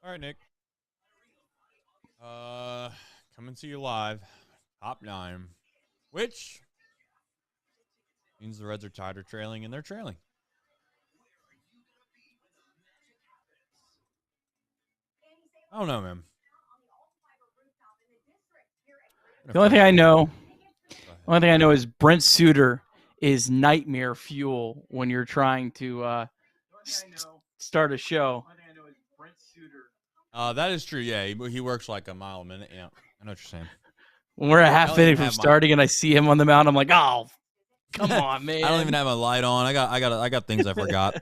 All right, Nick. Coming to you live, top 9, which means the Reds are tied or trailing, and they're trailing. I don't know, man. The only thing I know is Brent Suter is nightmare fuel when you're trying to start a show. That is true. Yeah, he works like a mile a minute. Yeah, I know what you're saying. When we're a half inning from starting and I see him on the mound, I'm like, oh, come on, man. I don't even have a light on. I got things I forgot.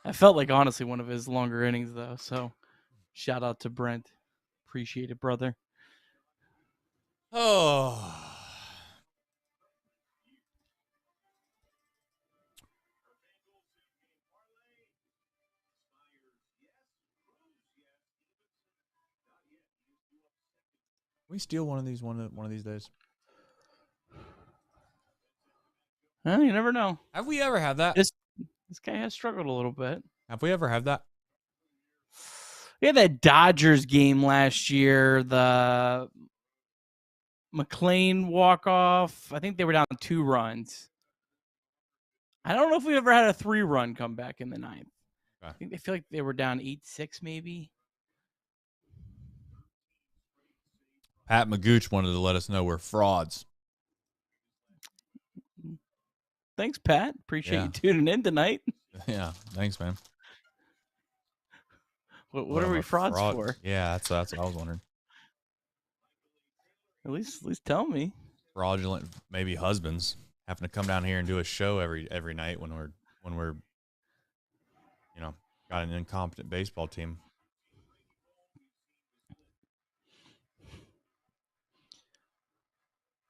I felt like, honestly, one of his longer innings, though. So shout out to Brent. Appreciate it, brother. Oh. We steal one of these days. Well, you never know. Have we ever had that? This guy has struggled a little bit. Have we ever had that? We had that Dodgers game last year, the McLean walk-off. I think they were down 2 runs. I don't know if we ever had a 3-run comeback in the 9th. Okay. I think they feel like they were down 8-6 maybe. Pat Magooch wanted to let us know we're frauds. Thanks, Pat. Appreciate you tuning in tonight. Yeah, thanks, man. What are we frauds for? Yeah, that's what I was wondering. At least tell me. Fraudulent, maybe husbands having to come down here and do a show every night when we're got an incompetent baseball team.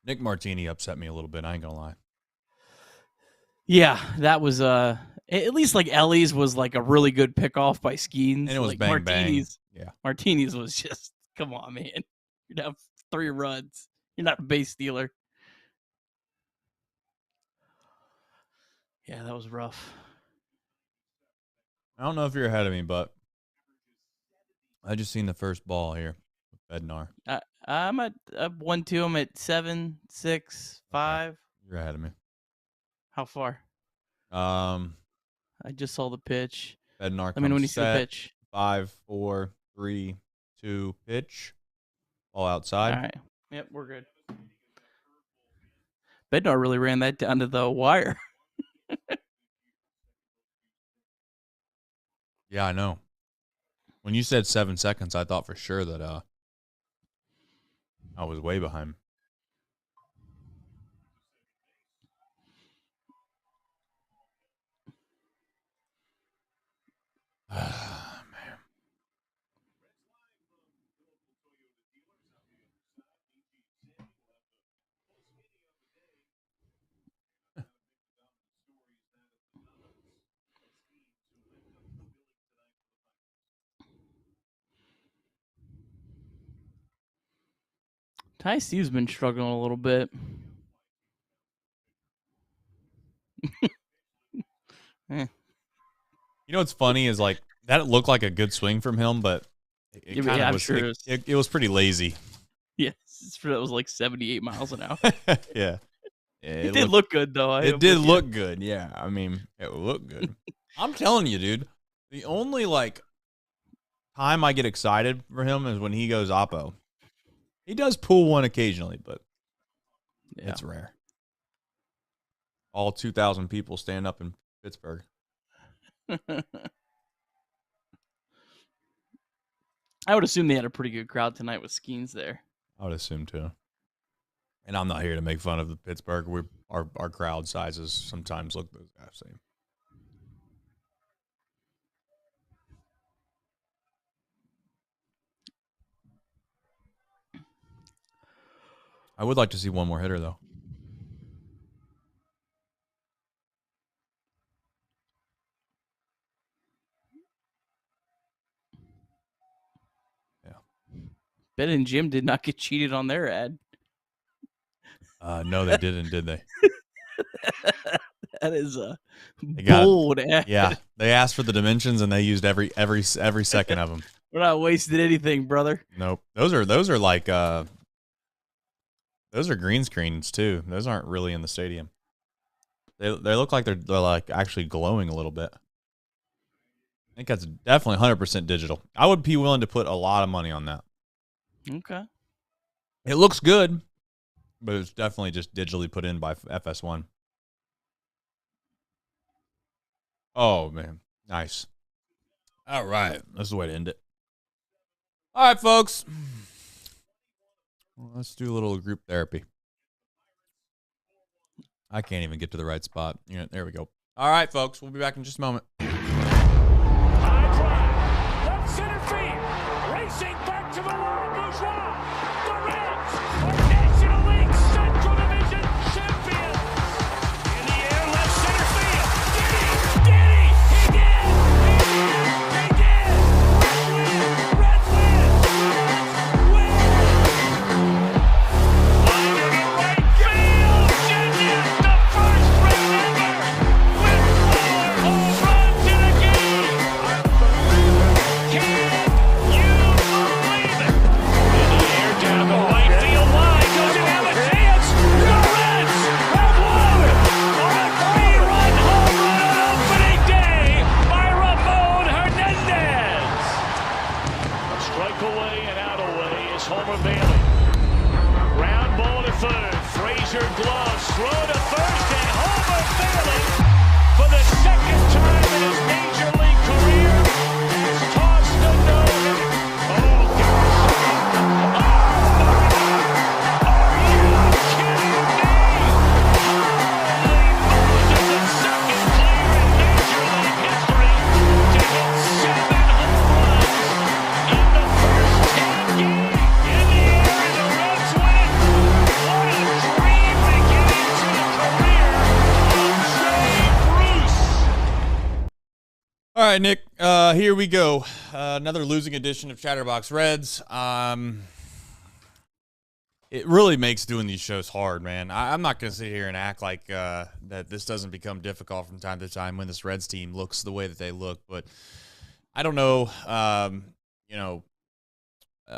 Nick Martini upset me a little bit. I ain't gonna lie. Yeah, that was at least like Elly's was like a really good pickoff by Skenes. And it was like bang Martini's, bang. Yeah, Martini's was just, come on, man. You're down 3 runs. You're not a base stealer. Yeah, that was rough. I don't know if you're ahead of me, but I just seen the first ball here with Bednar. I'm at 1-2. I'm at 7, 6, 5. Okay. You're ahead of me. How far? I just saw the pitch. Bednar. Let me know when you see the pitch. 5, 4, 3, 2, pitch. All outside. All right. Yep, we're good. Bednar really ran that down to the wire. Yeah, I know. When you said 7 seconds, I thought for sure that I was way behind. Man. Ty Steve's been struggling a little bit. You know what's funny is like that looked like a good swing from him, but it kind of was. Sure it was pretty lazy. Yes, that was like 78 miles an hour. Yeah. It did look good though. It did look good. Yeah, I mean, it looked good. I'm telling you, dude. The only like time I get excited for him is when he goes oppo. He does pull one occasionally, but it's rare. All 2,000 people stand up in Pittsburgh. I would assume they had a pretty good crowd tonight with Skenes there. I would assume too. And I'm not here to make fun of the Pittsburgh. Our crowd sizes sometimes look the same. I would like to see one more hitter, though. Yeah. Ben and Jim did not get cheated on their ad. No, they didn't, did they? That is a bold ad. Yeah, they asked for the dimensions and they used every second of them. We're not wasting anything, brother. Nope. Those are like those are green screens too. Those aren't really in the stadium. They look like they're like actually glowing a little bit. I think that's definitely 100% digital. I would be willing to put a lot of money on that. Okay. It looks good, but it's definitely just digitally put in by FS1. Oh, man. Nice. All right. That's the way to end it. All right, folks. Well, let's do a little group therapy. I can't even get to the right spot. Yeah, there we go. All right, folks. We'll be back in just a moment. High drive. Left center field. Racing back to the wall. Bourgeois. The Reds are National League Central Division champions. In the air, left center field. Did he? He did. He did. Reds win. Win. Line to the right field. Genius. The first run ever. With 4 home runs in a game. Can you believe it? In the air, down the right field line. Does it have a chance? The Reds have won on a 3-run home run on opening day by Ramon Hernandez. A strike away and out away is Homer Bailey. Ground ball to third. Frazier gloves. Throw to first, and Homer Bailey, for the second time in his major league career, has tossed a no-hitter. Oh, gosh. Oh, my God. Are you kidding me? Holy Moses, the second player in major league history to hit 7 home runs in the first 10 games. In the air, and the Reds win. What a dream beginning to the career of Cruz. All right, Nick. Here we go. Another losing edition of Chatterbox Reds. It really makes doing these shows hard, man. I'm not going to sit here and act like that this doesn't become difficult from time to time when this Reds team looks the way that they look. But I don't know,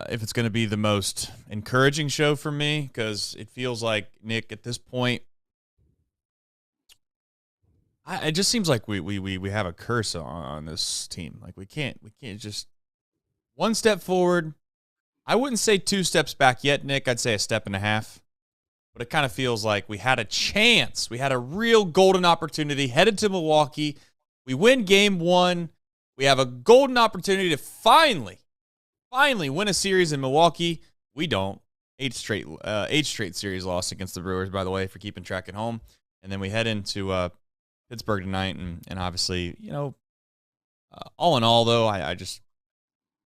if it's going to be the most encouraging show for me, because it feels like, Nick, at this point, it just seems like we have a curse on this team. Like we can't just one step forward. I wouldn't say 2 steps back yet, Nick. I'd say a step and a half. But it kind of feels like we had a chance. We had a real golden opportunity headed to Milwaukee. We win game 1. We have a golden opportunity to finally win a series in Milwaukee. We don't. 8 straight series loss against the Brewers, by the way, for keeping track at home. And then we head into Pittsburgh tonight, and obviously, all in all, though, I just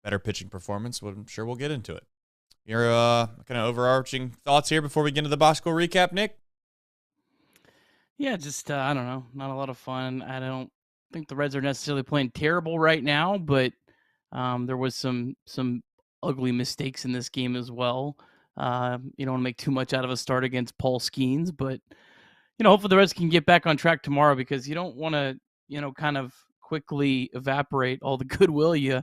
better pitching performance. I'm sure we'll get into it. Your kind of overarching thoughts here before we get into the Bosco recap, Nick? Yeah, just I don't know, not a lot of fun. I don't think the Reds are necessarily playing terrible right now, but there was some ugly mistakes in this game as well. You don't want to make too much out of a start against Paul Skenes, but hopefully the Reds can get back on track tomorrow, because you don't want to kind of quickly evaporate all the goodwill you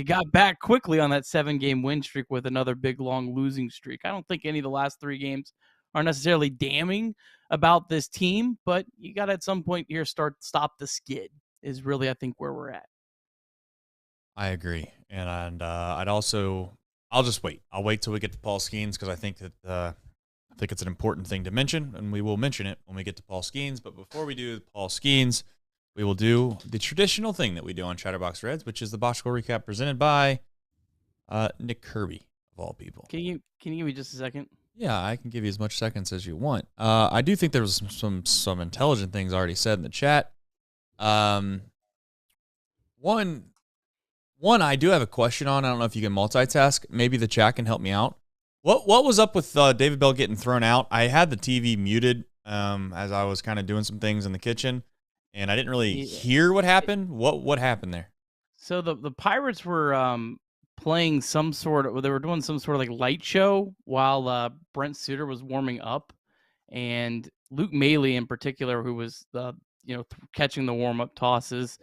got back quickly on that 7-game win streak with another big long losing streak. I don't think any of the last 3 games are necessarily damning about this team, but you got to at some point here stop the skid is really, I think, where we're at. I agree. And I'll just wait. I'll wait till we get to Paul Skenes, because I think that it's an important thing to mention, and we will mention it when we get to Paul Skenes. But before we do Paul Skenes, we will do the traditional thing that we do on Chatterbox Reds, which is the Bosco recap presented by Nick Kirby, of all people. Can you give me just a second? Yeah, I can give you as much seconds as you want. I do think there was some intelligent things already said in the chat. One, I do have a question on. I don't know if you can multitask. Maybe the chat can help me out. What was up with David Bell getting thrown out? I had the TV muted as I was kind of doing some things in the kitchen, and I didn't really hear what happened. What happened there? So the Pirates were playing they were doing some sort of like light show while Brent Suter was warming up, And Luke Maley in particular, who was catching the warm-up tosses,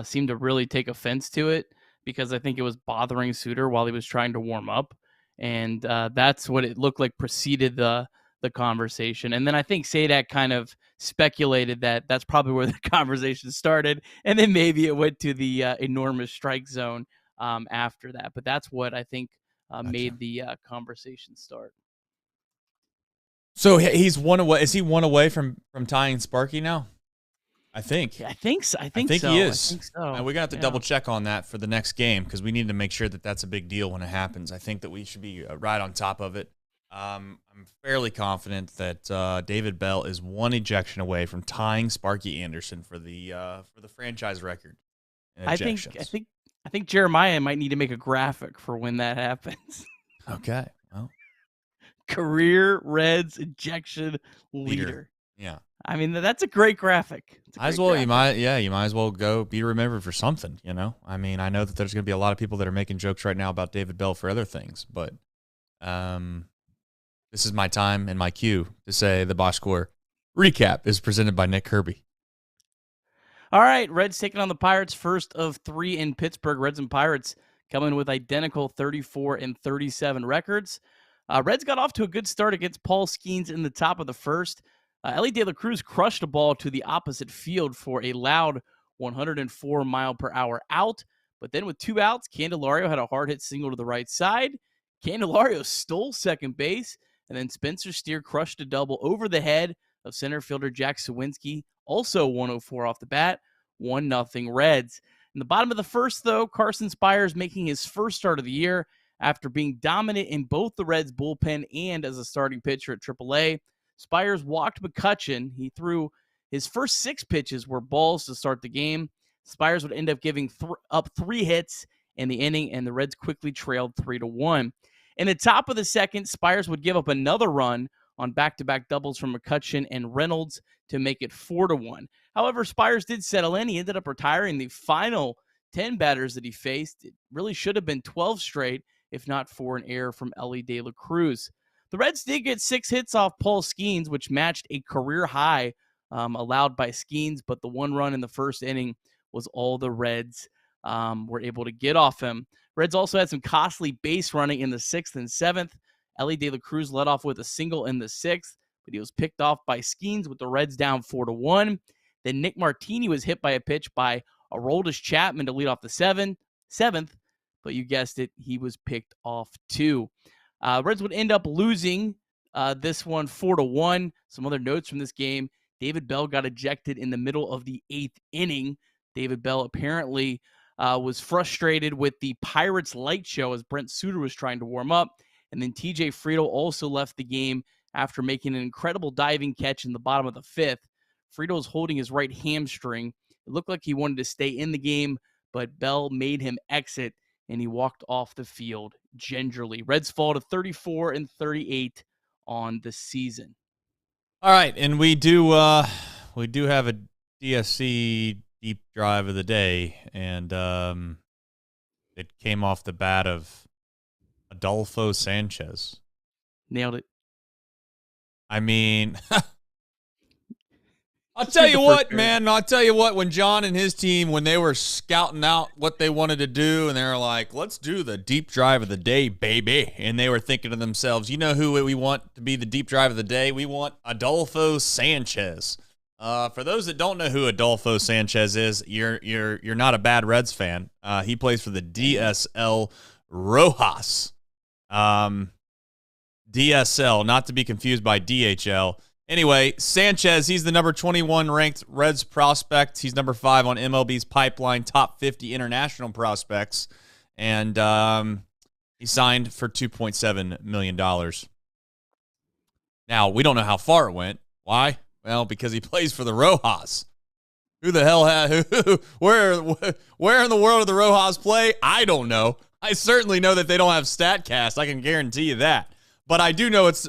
seemed to really take offense to it because I think it was bothering Suter while he was trying to warm up. And that's what it looked like preceded the conversation. And then I think Sadak kind of speculated that that's probably where the conversation started. And then maybe it went to the enormous strike zone after that. But that's what I think made the conversation start. So he's one away. Is he one away from tying Sparky now? I think. I think so. I think so. he is. I think so. And we're gonna have to double check on that for the next game because we need to make sure that that's a big deal when it happens. I think that we should be right on top of it. I'm fairly confident that David Bell is one ejection away from tying Sparky Anderson for the franchise record. I think Jeremiah might need to make a graphic for when that happens. Okay. Well, career Reds ejection leader. Yeah. I mean, that's a great graphic. You might as well go be remembered for something, you know? I mean, I know that there's going to be a lot of people that are making jokes right now about David Bell for other things, but this is my time and my cue to say the Bosch Score recap is presented by Nick Kirby. All right, Reds taking on the Pirates, first of 3 in Pittsburgh. Reds and Pirates coming with identical 34 and 37 records. Reds got off to a good start against Paul Skenes in the top of the first. Elly Cruz crushed a ball to the opposite field for a loud 104-mile-per-hour out. But then with 2 outs, Candelario had a hard-hit single to the right side. Candelario stole second base, and then Spencer Steer crushed a double over the head of center fielder Jack Sawinski, also 104 off the bat, 1-0 Reds. In the bottom of the first, though, Carson Spiers making his first start of the year after being dominant in both the Reds' bullpen and as a starting pitcher at AAA. Spiers walked McCutchen. He threw his first 6 pitches were balls to start the game. Spiers would end up giving up 3 hits in the inning, and the Reds quickly trailed 3-1. In the top of the second, Spiers would give up another run on back-to-back doubles from McCutchen and Reynolds to make it 4-1. However, Spiers did settle in. He ended up retiring the final 10 batters that he faced. It really should have been 12 straight, if not for an error from Elly Cruz. The Reds did get 6 hits off Paul Skenes, which matched a career high allowed by Skenes, but the 1 run in the first inning was all the Reds were able to get off him. Reds also had some costly base running in the 6th and 7th. Elly Cruz led off with a single in the 6th, but he was picked off by Skenes with the Reds down 4-1. Then Nick Martini was hit by a pitch by Aroldis Chapman to lead off the 7th, but you guessed it, he was picked off too. Reds would end up losing this one 4-1. Some other notes from this game: David Bell got ejected in the middle of the 8th inning. David Bell apparently was frustrated with the Pirates light show as Brent Suter was trying to warm up. And then TJ Friedl also left the game after making an incredible diving catch in the bottom of the 5th. Friedl was holding his right hamstring. It looked like he wanted to stay in the game, but Bell made him exit, and he walked off the field gingerly. Reds fall to 34 and 38 on the season. All right, and we do have a DSC deep drive of the day, and it came off the bat of Adolfo Sanchez. Nailed it. I mean, I'll tell you what, man. I'll tell you what, when John and his team, when they were scouting out what they wanted to do, and they were like, let's do the deep drive of the day, baby. And they were thinking to themselves, you know who we want to be the deep drive of the day? We want Adolfo Sanchez. For those that don't know who Adolfo Sanchez is, you're not a bad Reds fan. He plays for the DSL Rojas. DSL, not to be confused by DHL. Anyway, Sanchez, he's the number 21 ranked Reds prospect. He's number 5 on MLB's Pipeline Top 50 International Prospects. And he signed for $2.7 million. Now, we don't know how far it went. Why? Well, because he plays for the Rojas. Who the hell where in the world do the Rojas play? I don't know. I certainly know that they don't have StatCast. I can guarantee you that. But I do know it's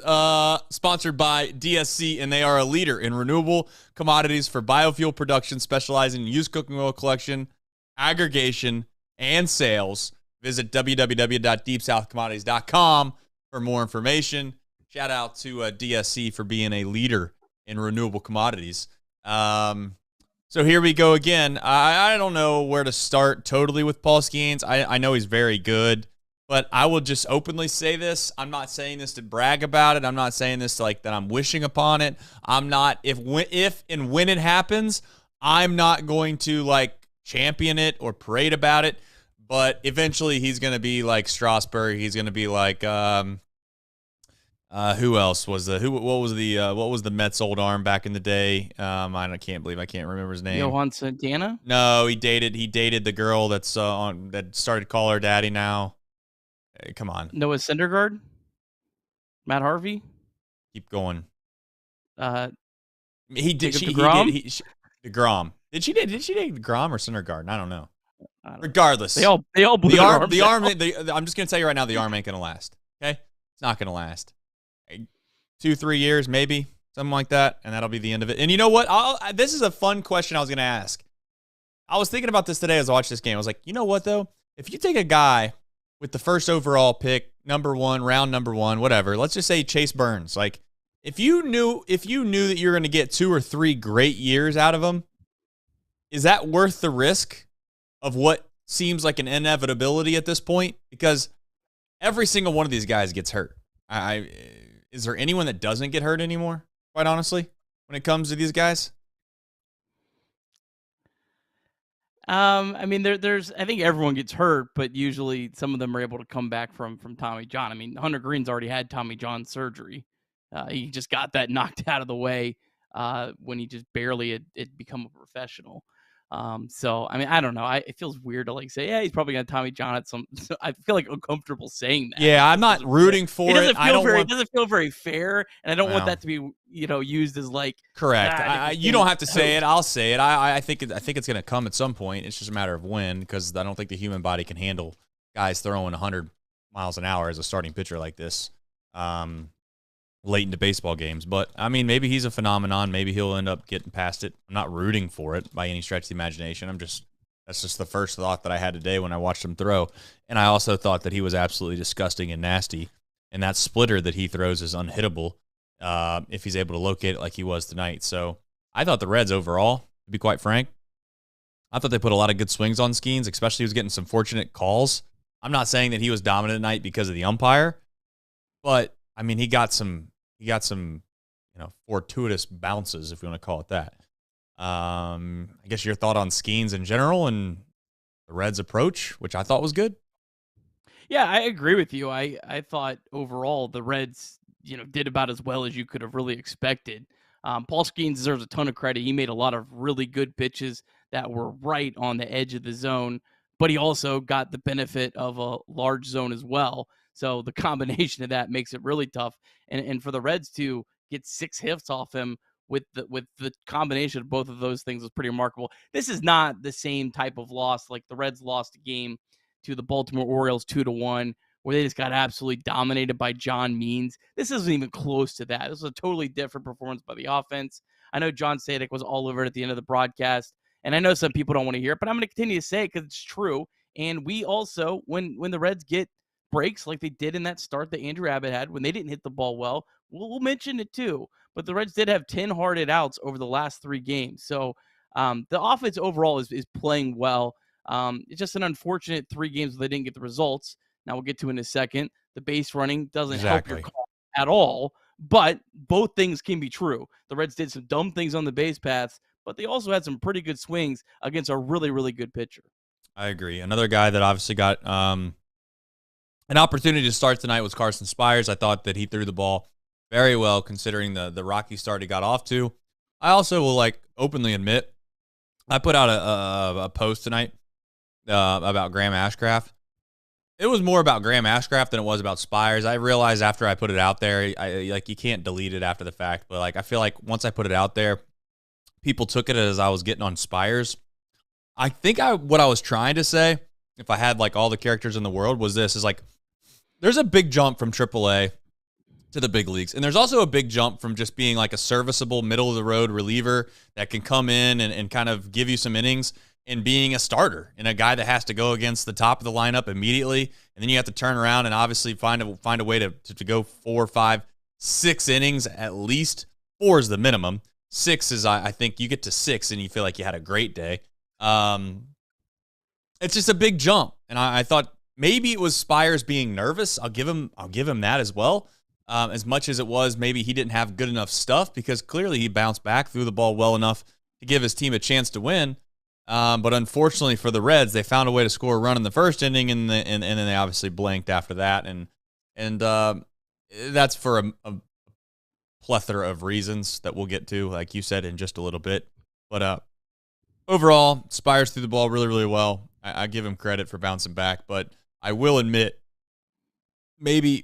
sponsored by DSC, and they are a leader in renewable commodities for biofuel production, specializing in used cooking oil collection, aggregation, and sales. Visit www.deepsouthcommodities.com for more information. Shout out to DSC for being a leader in renewable commodities. So here we go again. I don't know where to start totally with Paul Skenes. I know he's very good, but I will just openly say this. I'm not saying this to brag about it. I'm not saying this like that I'm wishing upon it. I'm not, if and when it happens, I'm not going to like champion it or parade about it, but eventually he's going to be like Strasburg. He's going to be like, who else was what was the Mets old arm back in the day? I can't believe I can't remember his name. Johan Santana? No, he dated the girl that's that started to call her daddy now. Hey, come on. Noah Syndergaard? Matt Harvey? Keep going. He did DeGrom? Did she date DeGrom or Syndergaard? I don't know. Regardless. They all blew the arm. arms I'm just gonna tell you right now, the arm ain't gonna last. Okay? It's not gonna last. 2-3 years, maybe, something like that, and that'll be the end of it. And you know what? This is a fun question I was going to ask. I was thinking about this today as I watched this game. I was like, you know what, though? If you take a guy with the first overall pick, round number one, whatever, let's just say Chase Burns. Like, if you knew that you're going to get 2 or 3 great years out of him, is that worth the risk of what seems like an inevitability at this point? Because every single one of these guys gets hurt. Is there anyone that doesn't get hurt anymore, quite honestly, when it comes to these guys? I mean, there's I think everyone gets hurt, but usually some of them are able to come back from Tommy John. I mean, Hunter Green's already had Tommy John surgery. He just got that knocked out of the way when he just barely had become a professional. So, I mean, I don't know. It feels weird to like say, yeah, he's probably got Tommy John at some. So I feel like uncomfortable saying that. Yeah, I'm not rooting for it. It doesn't feel very fair, and I don't want that to be used as like correct. You don't have to say it. I'll say it. I think it's going to come at some point. It's just a matter of when, because I don't think the human body can handle guys throwing 100 miles an hour as a starting pitcher like this. Late into baseball games. But, I mean, maybe he's a phenomenon. Maybe he'll end up getting past it. I'm not rooting for it by any stretch of the imagination. That's just the first thought that I had today when I watched him throw. And I also thought that he was absolutely disgusting and nasty. And that splitter that he throws is unhittable if he's able to locate it like he was tonight. So I thought the Reds overall, to be quite frank, I thought they put a lot of good swings on Skenes, especially he was getting some fortunate calls. I'm not saying that he was dominant tonight because of the umpire, but I mean, he got some, fortuitous bounces, if you want to call it that. I guess your thought on Skenes in general and the Reds' approach, which I thought was good. Yeah, I agree with you. I thought overall the Reds, did about as well as you could have really expected. Paul Skenes deserves a ton of credit. He made a lot of really good pitches that were right on the edge of the zone, but he also got the benefit of a large zone as well. So the combination of that makes it really tough. And for the Reds to get 6 hits off him with the combination of both of those things was pretty remarkable. This is not the same type of loss like the Reds lost a game to the Baltimore Orioles 2-1, where they just got absolutely dominated by John Means. This isn't even close to that. This was a totally different performance by the offense. I know John Sadik was all over it at the end of the broadcast, and I know some people don't want to hear it, but I'm going to continue to say it because it's true. And we also, when the Reds get breaks like they did in that start that Andrew Abbott had when they didn't hit the ball well, we'll mention it too. But the Reds did have 10 hard hit outs over the last 3 games. So the offense overall is playing well. It's just an unfortunate 3 games where they didn't get the results. Now we'll get to in a second. The base running doesn't help your call at all, but both things can be true. The Reds did some dumb things on the base paths, but they also had some pretty good swings against a really, really good pitcher. I agree. Another guy that obviously got an opportunity to start tonight was Carson Spiers. I thought that he threw the ball very well considering the rocky start he got off to. I also will openly admit, I put out a post tonight about Graham Ashcraft. It was more about Graham Ashcraft than it was about Spiers. I realized after I put it out there, you can't delete it after the fact, but I feel like once I put it out there, people took it as I was getting on Spiers. I think what I was trying to say, if I had all the characters in the world, was this: there's a big jump from AAA to the big leagues, and there's also a big jump from just being a serviceable middle of the road reliever that can come in and kind of give you some innings, and being a starter and a guy that has to go against the top of the lineup immediately, and then you have to turn around and obviously find a way to go 4 or 5 6 innings at least. 4 is the minimum. 6 is, I think you get to 6 and you feel like you had a great day. It's just a big jump. And I thought maybe it was Spiers being nervous. I'll give him that as well. As much as it was maybe he didn't have good enough stuff, because clearly he bounced back, threw the ball well enough to give his team a chance to win. But unfortunately for the Reds, they found a way to score a run in the first inning, and then they obviously blanked after that. And that's for a plethora of reasons that we'll get to, like you said, in just a little bit. But overall, Spiers threw the ball really, really well. I give him credit for bouncing back, but I will admit, maybe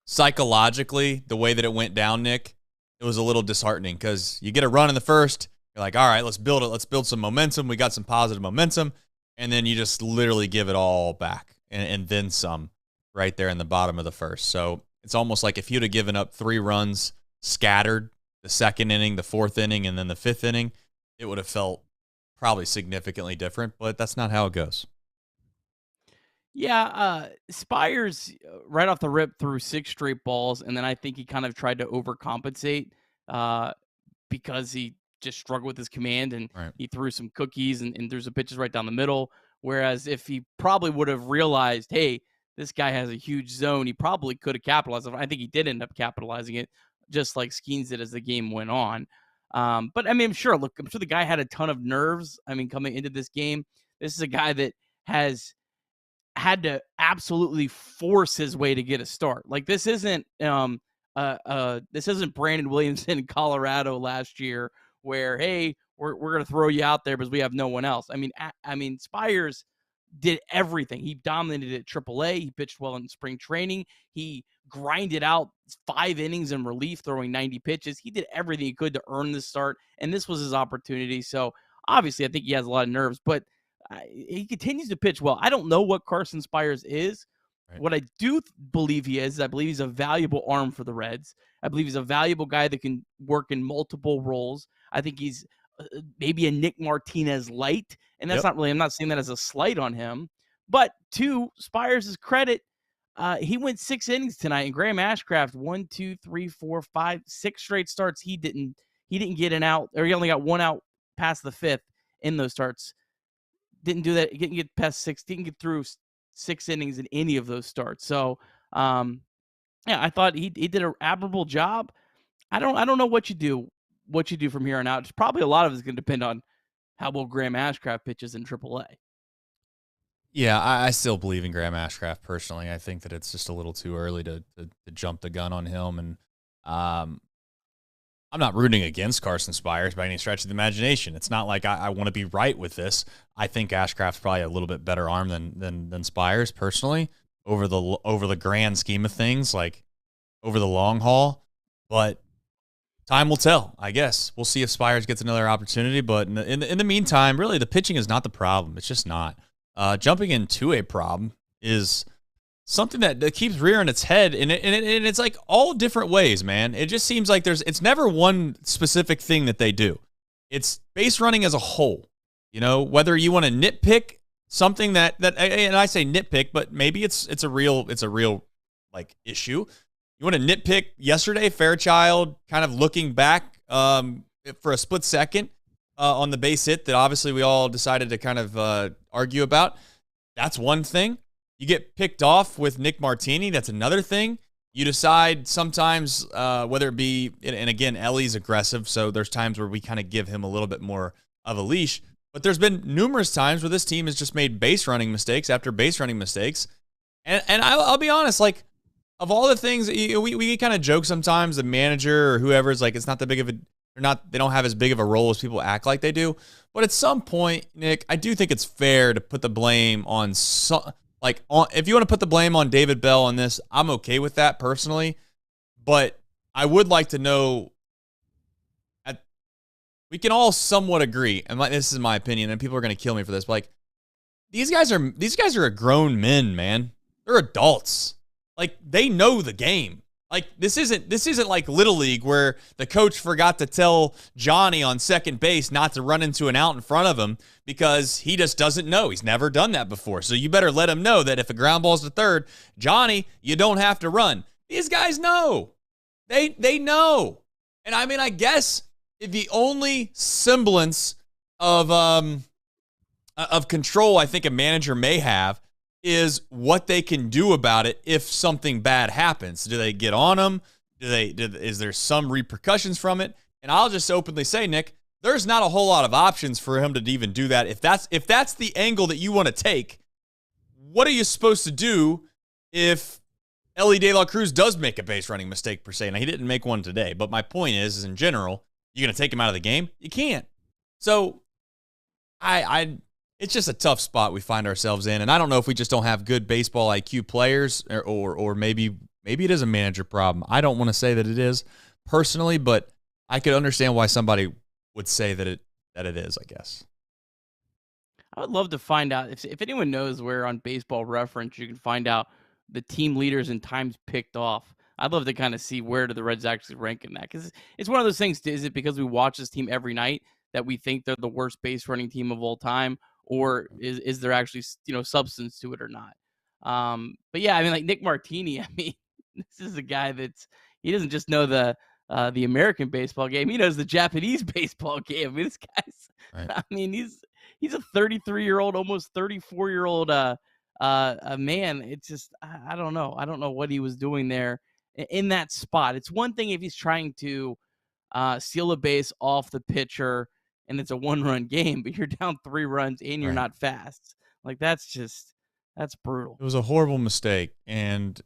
psychologically, the way that it went down, Nick, it was a little disheartening, because you get a run in the first, you're like, all right, let's build it. Let's build some momentum. We got some positive momentum. And then you just literally give it all back and then some right there in the bottom of the first. So it's almost like if you'd have given up 3 runs scattered, the second inning, the fourth inning, and then the fifth inning, it would have felt probably significantly different, but that's not how it goes. Yeah, Spiers right off the rip threw 6 straight balls, and then I think he kind of tried to overcompensate because he just struggled with his command, and he threw some cookies and threw some pitches right down the middle. Whereas if he probably would have realized, hey, this guy has a huge zone, he probably could have capitalized on it. I think he did end up capitalizing it, just like Skenes did as the game went on. But I mean, I'm sure the guy had a ton of nerves. I mean, coming into this game, this is a guy that has had to absolutely force his way to get a start. Like, this isn't Brandon Williamson in Colorado last year, where, hey, we're going to throw you out there because we have no one else. I mean, Spiers did everything. He dominated at AAA. He pitched well in spring training. He grinded out 5 innings in relief, throwing 90 pitches. He did everything he could to earn this start, and this was his opportunity. So obviously, I think he has a lot of nerves, but he continues to pitch well. I don't know what Carson Spiers is. Right. What I do believe he is, I believe he's a valuable arm for the Reds. I believe he's a valuable guy that can work in multiple roles. I think he's maybe a Nick Martinez light, and that's not really, I'm not saying that as a slight on him, but to Spiers' credit, he went 6 innings tonight, and Graham Ashcraft, 6 straight starts. He didn't get an out, or he only got 1 out past the 5th in those starts. Didn't do that. Didn't get past 6. Didn't get through 6 innings in any of those starts. So, yeah, I thought he did an admirable job. I don't know what you do from here on out. It's probably a lot of it is going to depend on how well Graham Ashcraft pitches in AAA. Yeah, I still believe in Graham Ashcraft personally. I think that it's just a little too early to jump the gun on him, and I'm not rooting against Carson Spires by any stretch of the imagination. It's not like I want to be right with this. I think Ashcraft's probably a little bit better arm than Spires personally over the grand scheme of things, like over the long haul. But time will tell, I guess. We'll see if Spires gets another opportunity. But in the meantime, really, the pitching is not the problem. It's just not. Jumping into a problem is something that keeps rearing its head, and it's like all different ways, man. It just seems like it's never one specific thing that they do. It's base running as a whole. You know, whether you want to nitpick something that and I say nitpick, but maybe it's a real like issue. You want to nitpick yesterday, Fairchild kind of looking back for a split second on the base hit that obviously we all decided to kind of argue about. That's one thing. You get picked off with Nick Martini. That's another thing. You decide sometimes whether it be, and again, Elly's aggressive, so there's times where we kind of give him a little bit more of a leash. But there's been numerous times where this team has just made base running mistakes after base running mistakes. And I'll be honest, like, of all the things, we kind of joke sometimes, the manager or whoever is like, it's not that big of they don't have as big of a role as people act like they do. But at some point, Nick, I do think it's fair to put the blame on if you want to put the blame on David Bell on this, I'm okay with that personally. But I would like to know, we can all somewhat agree, and this is my opinion, and people are going to kill me for this, but like, these guys are grown men, man. They're adults. Like, they know the game. Like, this isn't like Little League where the coach forgot to tell Johnny on second base not to run into an out in front of him because he just doesn't know. He's never done that before. So you better let him know that if a ground ball's to third, Johnny, you don't have to run. These guys know. They know. And I mean, I guess the only semblance of control I think a manager may have is what they can do about it if something bad happens. Do they get on them? Is there some repercussions from it? And I'll just openly say, Nick, there's not a whole lot of options for him to even do that. If that's the angle that you want to take, what are you supposed to do if Elly De La Cruz does make a base running mistake per se? Now, he didn't make one today, but my point is in general, you're going to take him out of the game? You can't. So it's just a tough spot we find ourselves in, and I don't know if we just don't have good baseball IQ players, or maybe it is a manager problem. I don't want to say that it is personally, but I could understand why somebody would say that it is, I guess. I would love to find out if anyone knows where on Baseball Reference you can find out the team leaders and times picked off. I'd love to kind of see where do the Reds actually rank in that, because it's one of those things. Is it because we watch this team every night that we think they're the worst base running team of all time, or is there actually substance to it or not? But yeah, I mean, like Nick Martini. I mean, this is a guy he doesn't just know the American baseball game. He knows the Japanese baseball game. I mean, this guy's. Right. I mean, he's a 33-year-old, almost 34-year-old man. It's just I don't know. I don't know what he was doing there in that spot. It's one thing if he's trying to steal a base off the pitcher and it's a 1-run game, but you're down 3 runs and you're not fast. Like that's brutal. It was a horrible mistake, and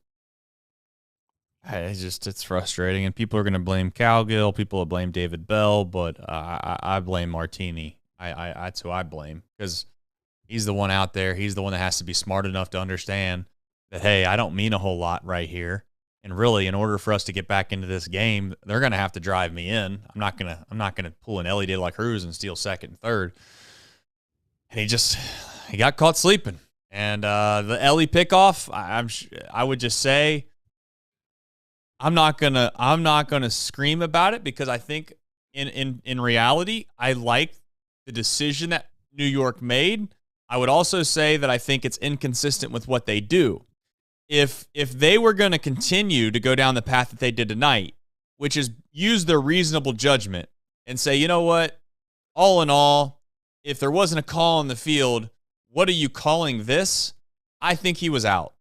it's frustrating. And people are going to blame Cowgill. People will blame David Bell, but I blame Martini. That's who I blame, because he's the one out there. He's the one that has to be smart enough to understand that, hey, I don't mean a whole lot right here. And really, in order for us to get back into this game, they're going to have to drive me in. I'm not gonna pull an Elly De La Cruz and steal second and third. And he got caught sleeping. And the Elly pickoff, I would just say, I'm not gonna scream about it, because I think in reality, I like the decision that New York made. I would also say that I think it's inconsistent with what they do. If they were going to continue to go down the path that they did tonight, which is use their reasonable judgment and say, you know what, all in all, if there wasn't a call on the field, what are you calling this? I think he was out.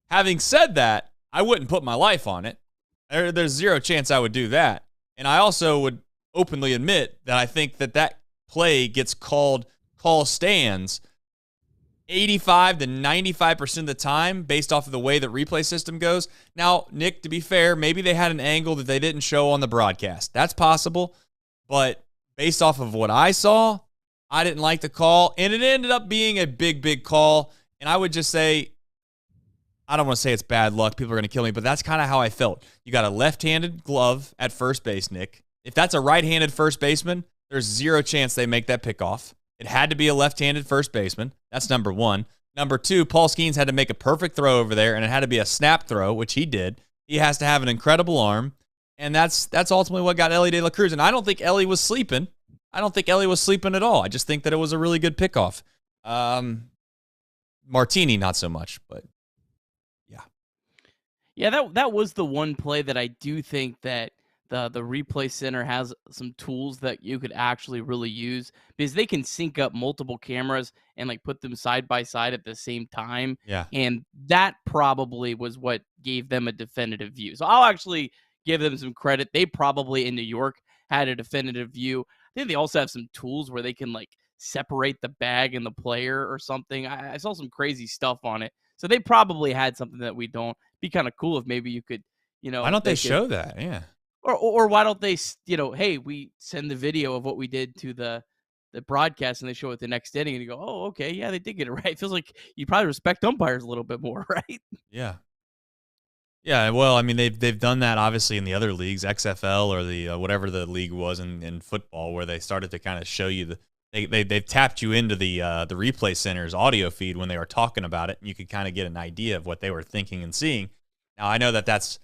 Having said that, I wouldn't put my life on it. There's zero chance I would do that. And I also would openly admit that I think that play gets call stands 85 to 95% of the time based off of the way the replay system goes. Now, Nick, to be fair, maybe they had an angle that they didn't show on the broadcast. That's possible. But based off of what I saw, I didn't like the call. And it ended up being a big, big call. And I would just say, I don't want to say it's bad luck. People are going to kill me, but that's kind of how I felt. You got a left-handed glove at first base, Nick. If that's a right-handed first baseman, there's zero chance they make that pickoff. It had to be a left-handed first baseman. That's number one. Number two, Paul Skenes had to make a perfect throw over there, and it had to be a snap throw, which he did. He has to have an incredible arm, and that's ultimately what got Elly De La Cruz. And I don't think Elly was sleeping. I don't think Elly was sleeping at all. I just think that it was a really good pickoff. Martini, not so much, but yeah. Yeah, that was the one play that I do think that the replay center has some tools that you could actually really use, because they can sync up multiple cameras and like put them side by side at the same time. Yeah. And that probably was what gave them a definitive view. So I'll actually give them some credit. They probably in New York had a definitive view. I think they also have some tools where they can like separate the bag and the player or something. I saw some crazy stuff on it. So they probably had something that we don't. Be kind of cool if maybe you could, why don't they show that? Yeah. Or why don't they, hey, we send the video of what we did to the broadcast and they show it the next inning and you go, oh, okay, yeah, they did get it right. It feels like you probably respect umpires a little bit more, right? Yeah. Yeah, well, I mean, they've done that obviously in the other leagues, XFL or the whatever the league was in football, where they started to kind of show you they've tapped you into the replay center's audio feed when they were talking about it, and you could kind of get an idea of what they were thinking and seeing. Now, I know that's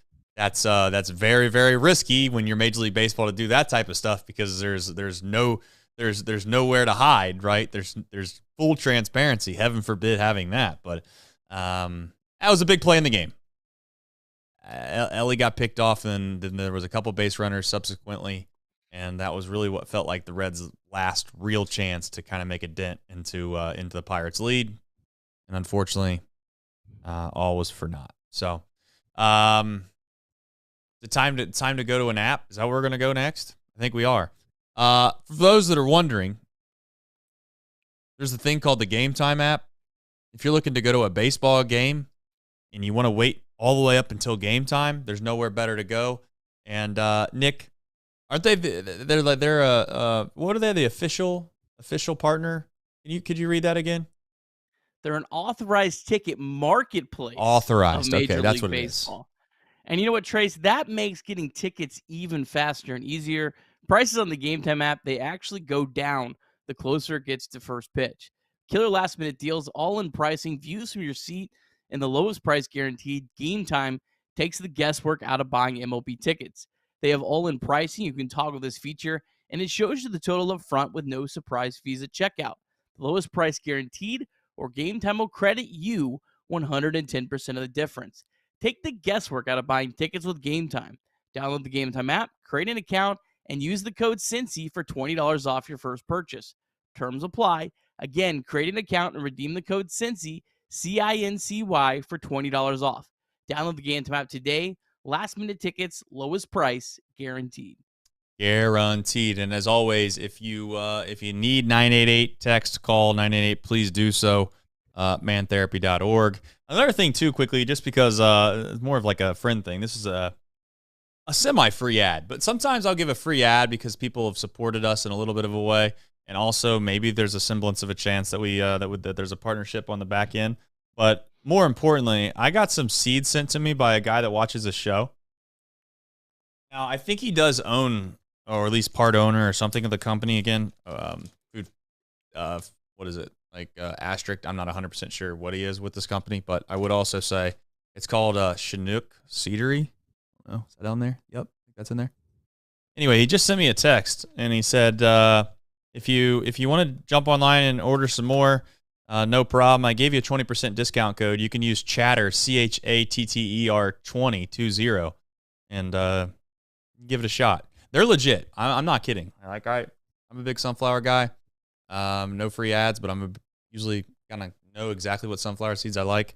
very, very risky when you're Major League Baseball to do that type of stuff, because there's nowhere to hide, right? There's full transparency. Heaven forbid having that, but that was a big play in the game. Elly got picked off, and then there was a couple base runners subsequently, and that was really what felt like the Reds' last real chance to kind of make a dent into the Pirates' lead. And unfortunately, all was for naught. So, the time to go to an app. Is that where we're going to go next? I think we are. For those that are wondering, there's a thing called the Game Time app. If you're looking to go to a baseball game and you want to wait all the way up until game time, there's nowhere better to go. And Nick, aren't they? They're what are they? The official partner? Could you read that again? They're an authorized ticket marketplace. Authorized. Okay, that's what Baseball. it is. And you know what, Trace? That makes getting tickets even faster and easier. Prices on the Game Time app, they actually go down the closer it gets to first pitch. Killer last-minute deals, all-in pricing, views from your seat, and the lowest price guaranteed. Game Time takes the guesswork out of buying MLB tickets. They have all-in pricing. You can toggle this feature, and it shows you the total up front with no surprise fees at checkout. The lowest price guaranteed, or Game Time will credit you 110% of the difference. Take the guesswork out of buying tickets with Game Time. Download the Game Time app, create an account, and use the code Cincy for $20 off your first purchase. Terms apply. Again, create an account and redeem the code Cincy, C-I-N-C-Y, for $20 off. Download the Game Time app today. Last-minute tickets, lowest price, guaranteed. Guaranteed. And as always, if you need 988, text, call 988. Please do so. Mantherapy.org. Another thing too, quickly, just because it's more of like a friend thing. This is a semi-free ad, but sometimes I'll give a free ad because people have supported us in a little bit of a way, and also maybe there's a semblance of a chance that that there's a partnership on the back end. But more importantly, I got some seeds sent to me by a guy that watches the show. Now I think he does own, or at least part owner or something of the company again. Food, what is it? Like asterisk. I'm not 100% sure what he is with this company, but I would also say it's called Chinook Seedery. Oh, is that down there? Yep, I think that's in there. Anyway, he just sent me a text, and he said, if you want to jump online and order some more, no problem. I gave you a 20% discount code. You can use Chatter, CHATTER 20, and give it a shot. They're legit. I'm not kidding. I'm a big sunflower guy. No free ads, but I'm usually kind of know exactly what sunflower seeds I like.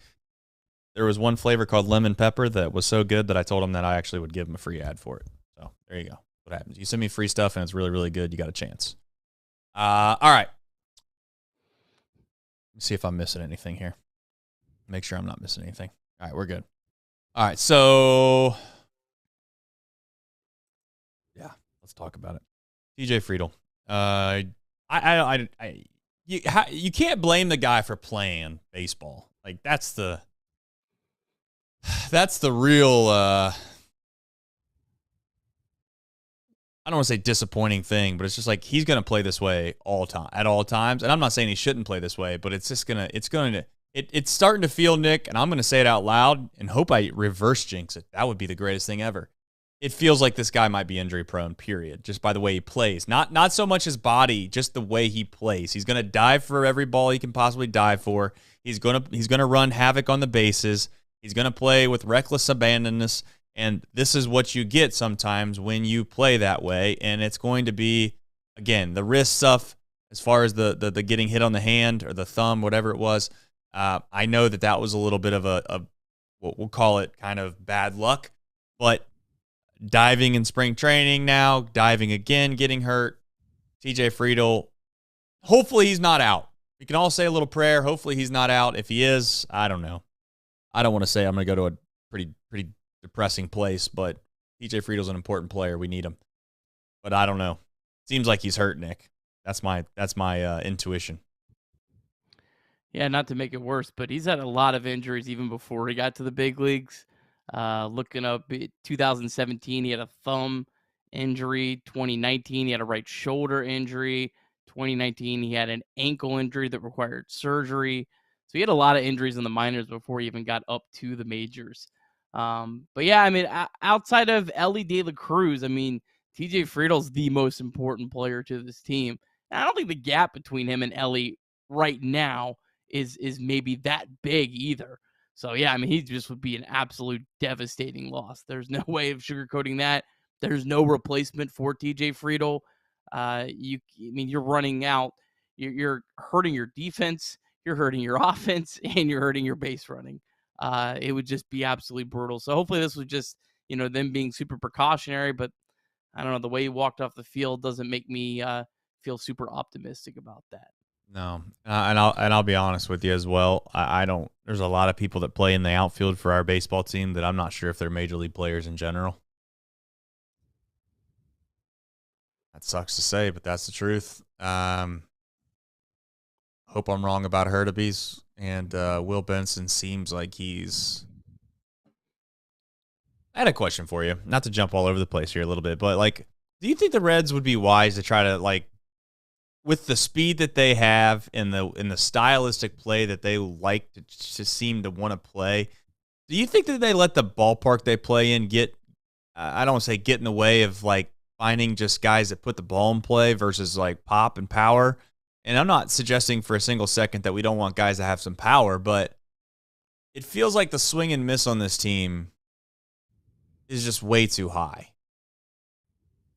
There was one flavor called lemon pepper that was so good that I told him that I actually would give him a free ad for it. So there you go. What happens? You send me free stuff and it's really, really good. You got a chance. All right. Let's see if I'm missing anything here. Make sure I'm not missing anything. All right, we're good. All right, so yeah, let's talk about it. TJ Friedl. You can't blame the guy for playing baseball. Like that's the real I don't want to say disappointing thing, but it's just like he's going to play this way at all times. And I'm not saying he shouldn't play this way, but it's starting to feel, Nick, and I'm going to say it out loud and hope I reverse jinx it. That would be the greatest thing ever. It feels like this guy might be injury prone, period, just by the way he plays. Not so much his body, just the way he plays. He's going to dive for every ball he can possibly dive for. He's going to run havoc on the bases. He's going to play with reckless abandonness, and this is what you get sometimes when you play that way, and it's going to be, again, the wrist stuff as far as the getting hit on the hand or the thumb, whatever it was. I know that was a little bit of a what we'll call it kind of bad luck, but diving in spring training now, diving again, getting hurt. TJ Friedl, hopefully he's not out. We can all say a little prayer. Hopefully he's not out. If he is, I don't know. I don't want to say I'm going to go to a pretty depressing place, but TJ Friedl's an important player. We need him. But I don't know. Seems like he's hurt, Nick. That's my intuition. Yeah, not to make it worse, but he's had a lot of injuries even before he got to the big leagues. Looking up 2017, he had a thumb injury. 2019, he had a right shoulder injury. 2019, he had an ankle injury that required surgery. So he had a lot of injuries in the minors before he even got up to the majors. But yeah, I mean, outside of Elly De La Cruz, I mean, TJ Friedl's the most important player to this team. And I don't think the gap between him and Elly right now is maybe that big either. So, yeah, I mean, he just would be an absolute devastating loss. There's no way of sugarcoating that. There's no replacement for TJ Friedl. You're running out. You're hurting your defense. You're hurting your offense, and you're hurting your base running. It would just be absolutely brutal. So hopefully this was just, them being super precautionary, but I don't know. The way he walked off the field doesn't make me feel super optimistic about that. No, and I'll be honest with you as well. I don't. There's a lot of people that play in the outfield for our baseball team that I'm not sure if they're major league players in general. That sucks to say, but that's the truth. Hope I'm wrong about Hurtubise, and Will Benson seems like he's. I had a question for you, not to jump all over the place here a little bit, but do you think the Reds would be wise to try to with the speed that they have and the stylistic play that they like to seem to want to play, do you think that they let the ballpark they play in get, I don't want to say get in the way of finding just guys that put the ball in play versus pop and power? And I'm not suggesting for a single second that we don't want guys to have some power, but it feels like the swing and miss on this team is just way too high.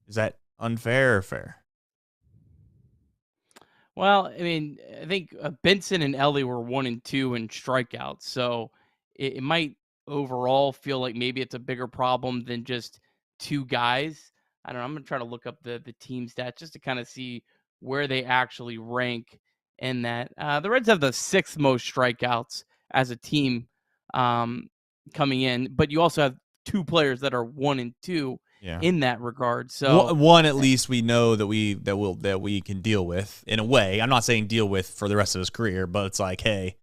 Is that unfair or fair? Well, I mean, I think Benson and Elly were 1 and 2 in strikeouts, so it might overall feel like maybe it's a bigger problem than just two guys. I don't know. I'm gonna try to look up the team stats just to kind of see where they actually rank in that. The Reds have the 6th most strikeouts as a team coming in, but you also have 2 players that are 1 and 2 in that regard. So one at least we know that we can deal with in a way. I'm not saying deal with for the rest of his career, but it's hey,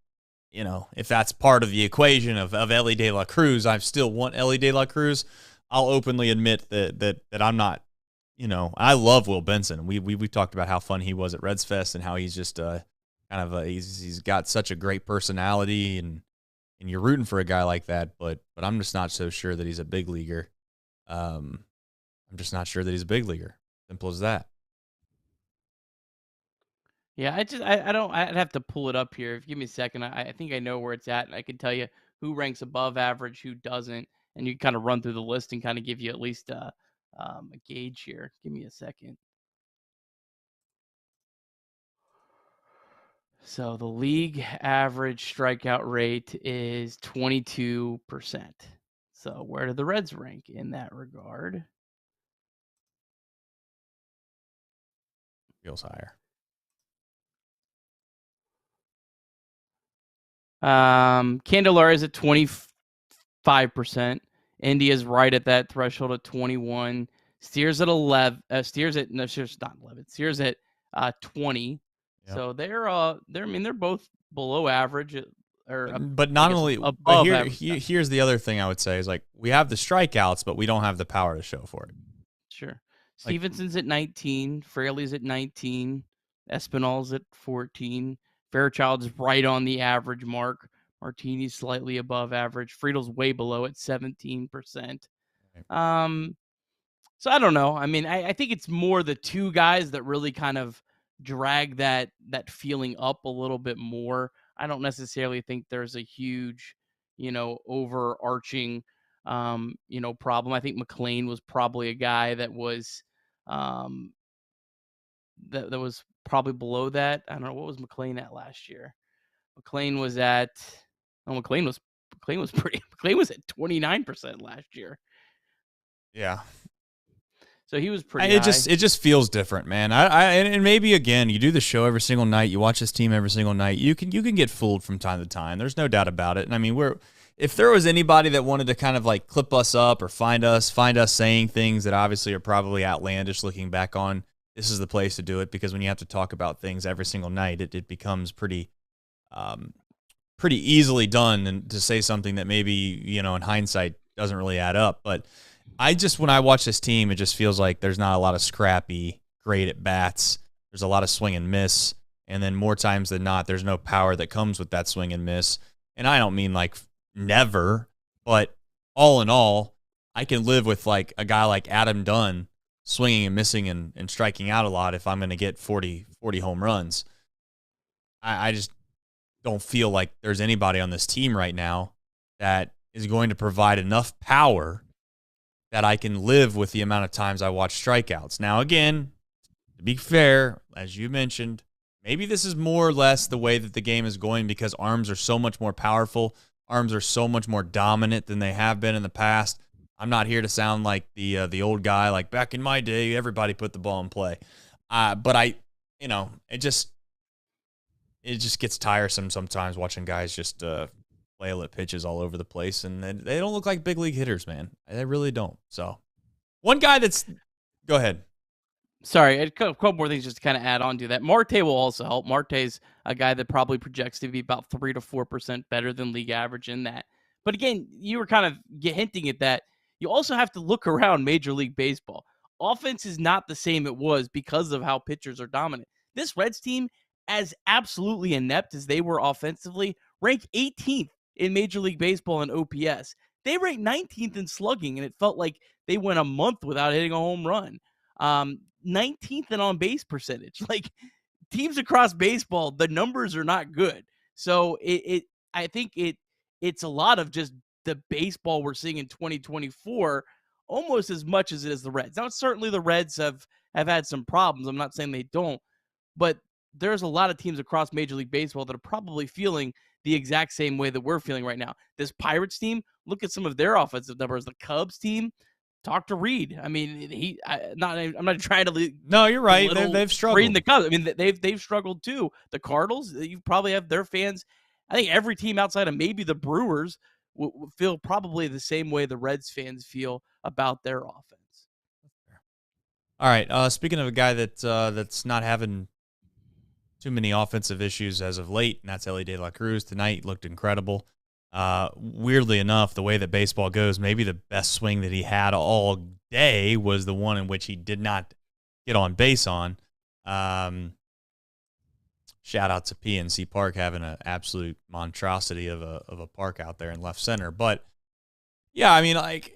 if that's part of the equation of Elly De La Cruz, I still want Elly De La Cruz. I'll openly admit that I'm not. I love Will Benson. We talked about how fun he was at Reds Fest and how he's just he's got such a great personality and you're rooting for a guy like that. But I'm just not so sure that he's a big leaguer. I'm just not sure that he's a big leaguer. Simple as that. Yeah, I'd have to pull it up here. If you give me a second, I think I know where it's at, and I can tell you who ranks above average, who doesn't, and you kind of run through the list and kind of give you at least a gauge here. Give me a second. So the league average strikeout rate is 22%. So where do the Reds rank in that regard? Feels higher. Candelaria is at 25%. India's right at that threshold at 21. Steers at 11. Steers at 20. Yep. So they're both below average. But not only, but here's the other thing I would say is we have the strikeouts, but we don't have the power to show for it. Sure. Stevenson's at 19. Fraley's at 19. Espinal's at 14. Fairchild's right on the average mark. Martini's slightly above average. Friedl's way below at 17%. Right. So I don't know. I mean, I think it's more the two guys that really kind of drag that feeling up a little bit more. I don't necessarily think there's a huge, overarching, problem. I think McLean was probably a guy that was, that was probably below that. I don't know, what was McLean at last year. McLean was at 29% last year. Yeah. So he was pretty high. It just feels different, man. And maybe again, you do the show every single night, you watch this team every single night. You can get fooled from time to time. There's no doubt about it. And I mean, if there was anybody that wanted to kind of clip us up or find us saying things that obviously are probably outlandish looking back on, this is the place to do it, because when you have to talk about things every single night, it becomes pretty easily done, and to say something that maybe, in hindsight doesn't really add up. But when I watch this team, it just feels like there's not a lot of scrappy, great at bats. There's a lot of swing and miss. And then more times than not, there's no power that comes with that swing and miss. And I don't mean never, but all in all, I can live with a guy like Adam Dunn swinging and missing and striking out a lot if I'm going to get 40 home runs. I just don't feel like there's anybody on this team right now that is going to provide enough power that I can live with the amount of times I watch strikeouts. Now, again, to be fair, as you mentioned, maybe this is more or less the way that the game is going because arms are so much more powerful. Arms are so much more dominant than they have been in the past. I'm not here to sound like the old guy, like back in my day, everybody put the ball in play. But it just gets tiresome sometimes watching guys just flail at pitches all over the place, and they don't look like big league hitters, man. They really don't. So, one guy that's go ahead. Sorry, a couple more things just to kind of add on to that. Marte will also help. Marte's a guy that probably projects to be about 3 to 4% better than league average in that. But again, you were kind of hinting at that. You also have to look around Major League Baseball. Offense is not the same it was because of how pitchers are dominant. This Reds team, as absolutely inept as they were offensively, ranked 18th in Major League Baseball in OPS. They ranked 19th in slugging, and it felt like they went a month without hitting a home run. 19th in on-base percentage. Like, teams across baseball, the numbers are not good. So I think it's a lot of just the baseball we're seeing in 2024 almost as much as it is the Reds. Now, certainly the Reds have had some problems. I'm not saying they don't, but there's a lot of teams across Major League Baseball that are probably feeling the exact same way that we're feeling right now. This Pirates team, look at some of their offensive numbers. The Cubs team, talk to Reed. I mean, I'm not trying to. No, you're right. They've struggled. Reed and the Cubs. I mean, they've struggled too. The Cardinals, you probably have their fans. I think every team outside of maybe the Brewers will feel probably the same way the Reds fans feel about their offense. All right. Speaking of a guy that's not having too many offensive issues as of late, and that's Elly De La Cruz. Tonight looked incredible. Weirdly enough, the way that baseball goes, maybe the best swing that he had all day was the one in which he did not get on base on. Shout out to PNC Park having an absolute monstrosity of a park out there in left center. But yeah, I mean, like,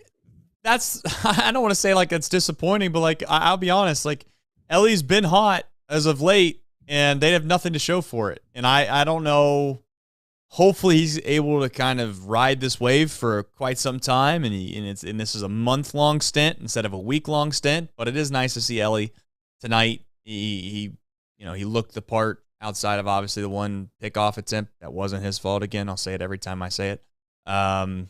that's, I don't want to say like it's disappointing, but like, I'll be honest, like, Elly's been hot as of late and they have nothing to show for it. And I don't know. Hopefully he's able to kind of ride this wave for quite some time, and this is a month-long stint instead of a week-long stint. But it is nice to see Elly tonight. He looked the part outside of obviously the one pickoff attempt that wasn't his fault. Again, I'll say it every time I say it. But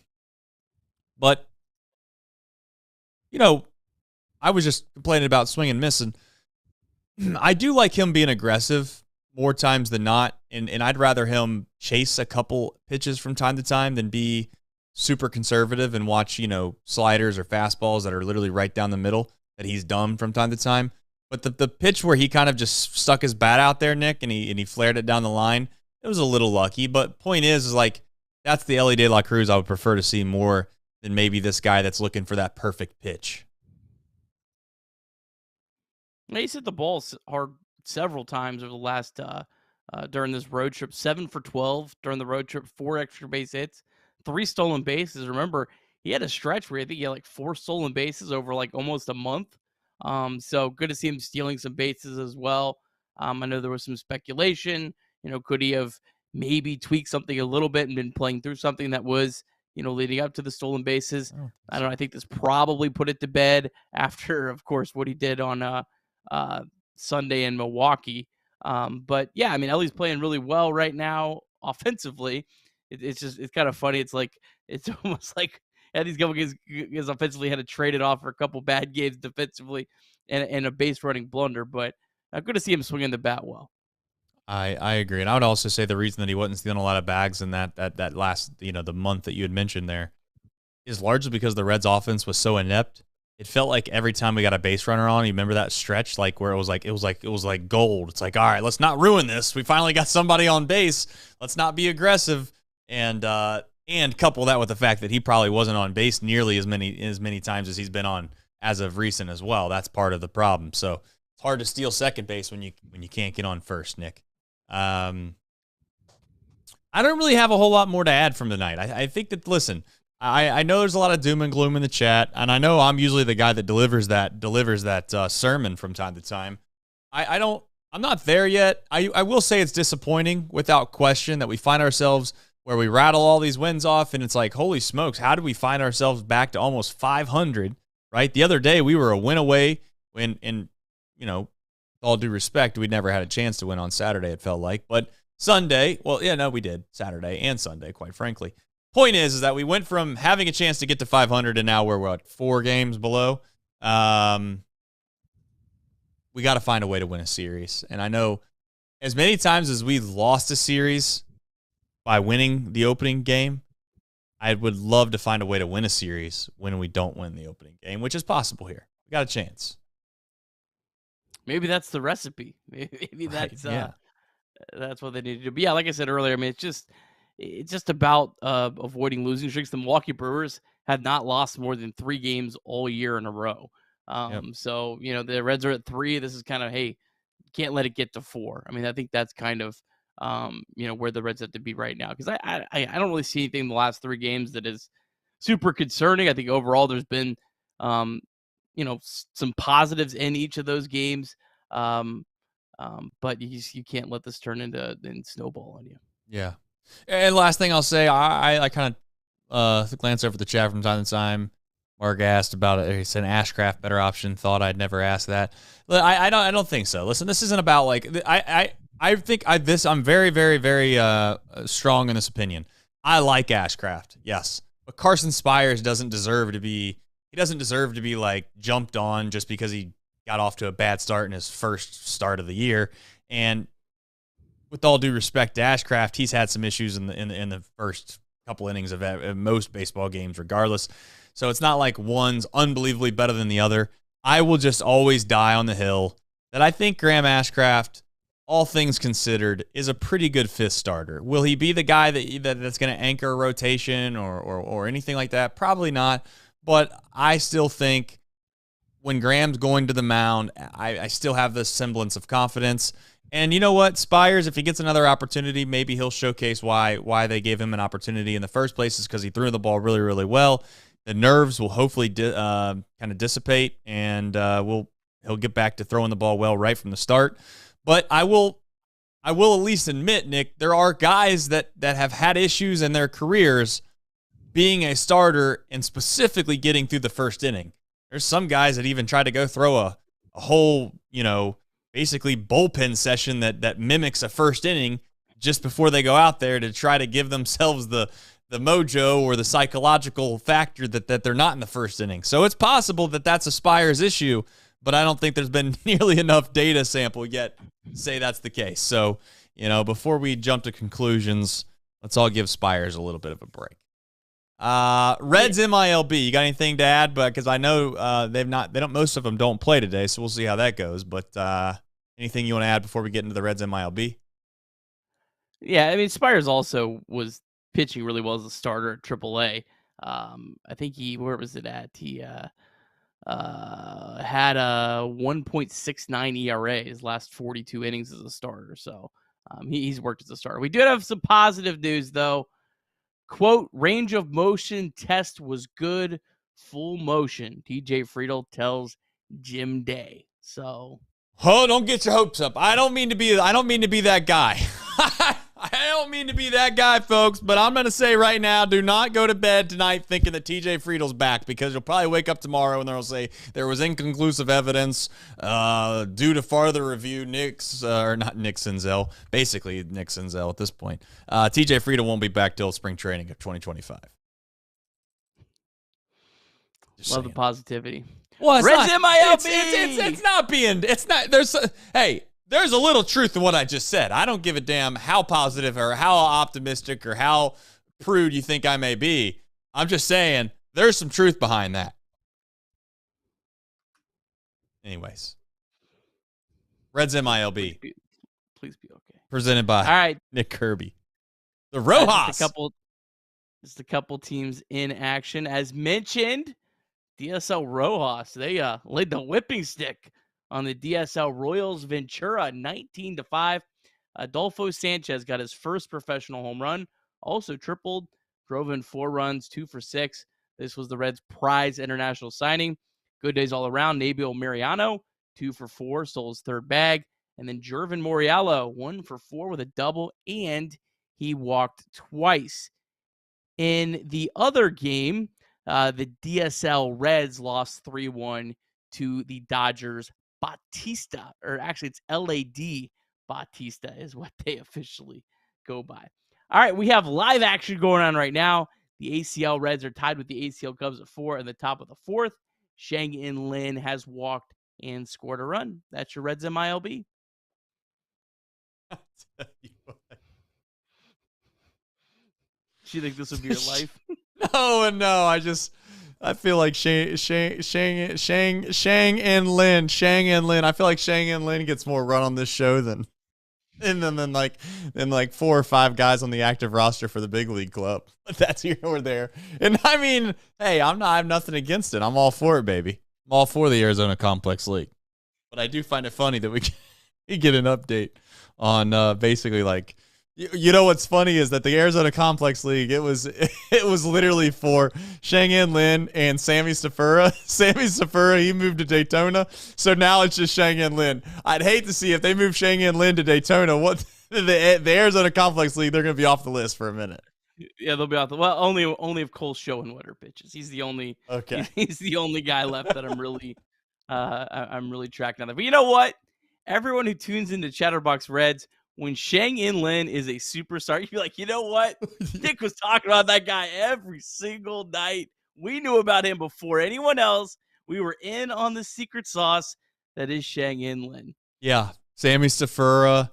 I was just complaining about swing and miss, and I do like him being aggressive more times than not, and I'd rather him chase a couple pitches from time to time than be super conservative and watch, sliders or fastballs that are literally right down the middle that he's done from time to time. But the pitch where he kind of just stuck his bat out there, Nick, and he flared it down the line, it was a little lucky. But point is like, that's the Elly De La Cruz I would prefer to see more than maybe this guy that's looking for that perfect pitch. He's hit the ball hard several times over the last during this road trip. 7 for 12 during the road trip, 4 extra base hits, 3 stolen bases. Remember, he had a stretch where I think he had like 4 stolen bases over like almost a month. So good to see him stealing some bases as well. I know there was some speculation, could he have maybe tweaked something a little bit and been playing through something that was, leading up to the stolen bases. I don't know. I think this probably put it to bed after, of course, what he did on Sunday in Milwaukee. But yeah, I mean, Elly's playing really well right now offensively. It's kind of funny. It's almost like these guys offensively had to trade it off for a couple bad games defensively and a base running blunder. But good to see him swinging the bat well. I agree, and I would also say the reason that he wasn't stealing a lot of bags in that last the month that you had mentioned there is largely because the Reds' offense was so inept. It felt like every time we got a base runner on, you remember that stretch, like where it was like gold. It's like, all right, let's not ruin this. We finally got somebody on base. Let's not be aggressive, and couple that with the fact that he probably wasn't on base nearly as many times as he's been on as of recent as well. That's part of the problem. So it's hard to steal second base when you can't get on first, Nick. I don't really have a whole lot more to add from tonight. I think that, listen, I know there's a lot of doom and gloom in the chat, and I know I'm usually the guy that delivers that sermon from time to time. I'm not there yet. I will say it's disappointing without question that we find ourselves where we rattle all these wins off, and it's like, holy smokes, how did we find ourselves back to almost 500, right? The other day, we were a win away when, and, you know, with all due respect, we'd never had a chance to win on Saturday, it felt like. But Sunday, well, yeah, no, we did. Saturday and Sunday, quite frankly. Point is that we went from having a chance to get to 500 and now we're, what, 4 games below? We got to find a way to win a series. And I know as many times as we've lost a series by winning the opening game, I would love to find a way to win a series when we don't win the opening game, which is possible here. We got a chance. Maybe that's the recipe. Maybe Right, that's what they need to do. But yeah, like I said earlier, I mean, it's just about avoiding losing streaks. The Milwaukee Brewers have not lost more than 3 games all year in a row. So, you know, the Reds are at 3. This is kind of, hey, can't let it get to 4. I mean, I think that's kind of, you know, where the Reds have to be right now. Because I don't really see anything in the last 3 games that is super concerning. I think overall there's been, you know, some positives in each of those games. But you can't let this turn into snowball on you. Yeah. And last thing I'll say, I kind of glance over the chat from time to time. Mark asked about it. He said Ashcraft better option. Thought I'd never ask that. I don't think so. Listen, this isn't about like I think I'm very, very, very strong in this opinion. I like Ashcraft, yes, but Carson Spiers doesn't deserve to be. He doesn't deserve to be like jumped on just because he got off to a bad start in his first start of the year. And with all due respect to Ashcraft, he's had some issues in the first couple innings of most baseball games, regardless. So it's not like one's unbelievably better than the other. I will just always die on the hill that I think Graham Ashcraft, all things considered, is a pretty good 5th starter. Will he be the guy that's going to anchor a rotation or anything like that? Probably not. But I still think when Graham's going to the mound, I still have this semblance of confidence. And you know what? Spiers, if he gets another opportunity, maybe he'll showcase why they gave him an opportunity in the first place is because he threw the ball really, really well. The nerves will hopefully kind of dissipate, and he'll get back to throwing the ball well right from the start. But I will at least admit, Nick, there are guys that have had issues in their careers being a starter and specifically getting through the first inning. There's some guys that even try to go throw a whole, you know, basically bullpen session that mimics a first inning just before they go out there to try to give themselves the mojo or the psychological factor that they're not in the first inning. So it's possible that that's a Spiers issue, but I don't think there's been nearly enough data sample yet to say that's the case. So, you know, before we jump to conclusions, let's all give Spiers a little bit of a break. Reds MILB, you got anything to add? But because I know most of them don't play today, so we'll see how that goes. But anything you want to add before we get into the Reds MILB? Yeah, I mean, Spiers also was pitching really well as a starter at AAA. I think where was it at? He had a 1.69 ERA his last 42 innings as a starter. So he's worked as a starter. We did have some positive news, though. Quote, range of motion test was good. Full motion. TJ Friedl tells Jim Day. So. Oh, don't get your hopes up. I don't mean to be that guy. I don't mean to be that guy, folks, but I'm going to say right now, do not go to bed tonight thinking that TJ Friedel's back, because you'll probably wake up tomorrow and they'll say there was inconclusive evidence due to farther review. Not Nick Senzel, basically Nick Senzel at this point. TJ Friedl won't be back till spring training of 2025. Love the positivity. Well, Reds MILB! There's a little truth in what I just said. I don't give a damn how positive or how optimistic or how prude you think I may be. I'm just saying there's some truth behind that. Anyways, Reds MILB. Please be okay. Presented by all right, Nick Kirby. The Rojas. Just a couple teams in action. As mentioned, DSL Rojas, they laid the whipping stick on the DSL Royals Ventura, 19-5. Adolfo Sanchez got his first professional home run, also tripled, drove in 4 runs, 2 for 6. This was the Reds' prize international signing. Good days all around. Nabil Mariano, 2 for 4, stole his 3rd bag. And then Jervin Moriallo, 1 for 4 with a double, and He walked twice. In the other game, the DSL Reds lost 3-1 to the Dodgers. Bautista, or actually it's LAD Bautista is what they officially go by. All right, we have live action going on right now. The ACL Reds are tied with the ACL Cubs at 4 in the top of the 4th. Skenes Lin has walked and scored a run. That's your Reds MILB. Do you think this would be your life? No. I feel like Shang and Lin. I feel like Shang and Lin gets more run on this show than 4 or 5 guys on the active roster for the big league club. But that's here or there. And I mean, hey, I have nothing against it. I'm all for it, baby. I'm all for the Arizona Complex League. But I do find it funny that we get an update on basically like. You know what's funny is that the Arizona Complex League, it was literally for Shang Lin and Sammy Stafura. Sammy Stafura, he moved to Daytona, so now it's just Shang Lin. I'd hate to see if they move Shang Lin to Daytona. What the Arizona Complex League, they're going to be off the list for a minute. Yeah, they'll be off the only if Cole's showing Wetter pitches. He's the only he's the only guy left that I'm really tracking on. But you know what? Everyone who tunes into Chatterbox Reds, when Shang Lin is a superstar, you'd be like, you know what? Nick was talking about that guy every single night. We knew about him before anyone else. We were in on the secret sauce that is Shang Lin. Yeah, Sammy Stafura.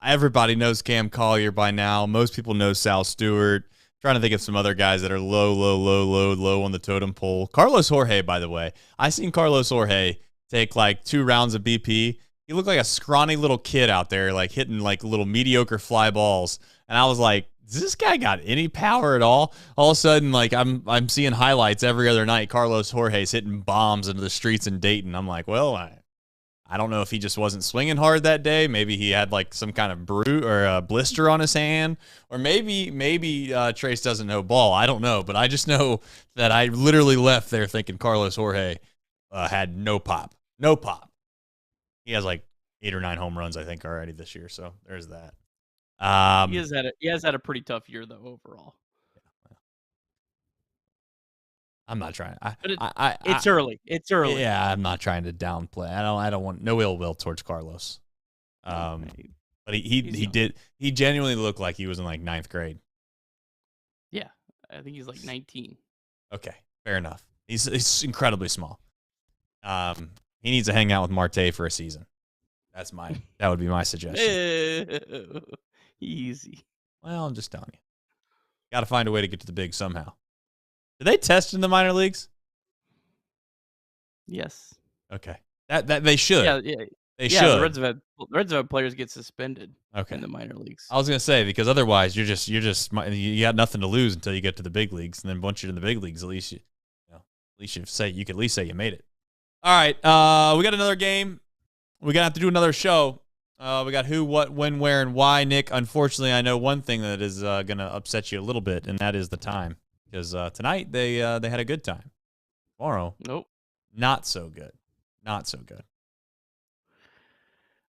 Everybody knows Cam Collier by now. Most people know Sal Stewart. Trying to think of some other guys that are low on the totem pole. Carlos Jorge, by the way. I seen Carlos Jorge take like 2 rounds of BP. He looked like a scrawny little kid out there, like hitting like little mediocre fly balls. And I was like, does this guy got any power at all? All of a sudden, like I'm seeing highlights every other night. Carlos Jorge's hitting bombs into the streets in Dayton. I'm like, well, I don't know if he just wasn't swinging hard that day. Maybe he had like some kind of bruise or a blister on his hand, or maybe Trace doesn't know ball. I don't know, but I just know that I literally left there thinking Carlos Jorge had no pop. He has like 8 or 9 home runs, I think, already this year. So there's that. He has had a pretty tough year though overall. I'm not trying. It's early. It's early. Yeah, I'm not trying to downplay. I don't want no ill will towards Carlos. But he genuinely looked like he was in like 9th grade. Yeah, I think he's like 19. Okay, fair enough. He's incredibly small. He needs to hang out with Marte for a season. That would be my suggestion. Easy. Well, I'm just telling you. Got to find a way to get to the big somehow. Do they test in the minor leagues? Yes. Okay. That they should. Yeah. They should. The Reds have had players get suspended. Okay. In the minor leagues. I was gonna say, because otherwise you got nothing to lose until you get to the big leagues, and then once you're in the big leagues, at least you could at least say you made it. All right. We got another game. We're gonna have to do another show. We got who, what, when, where, and why. Nick, unfortunately, I know one thing that is gonna upset you a little bit, and that is the time. Because tonight they had a good time. Tomorrow, nope, not so good. Not so good.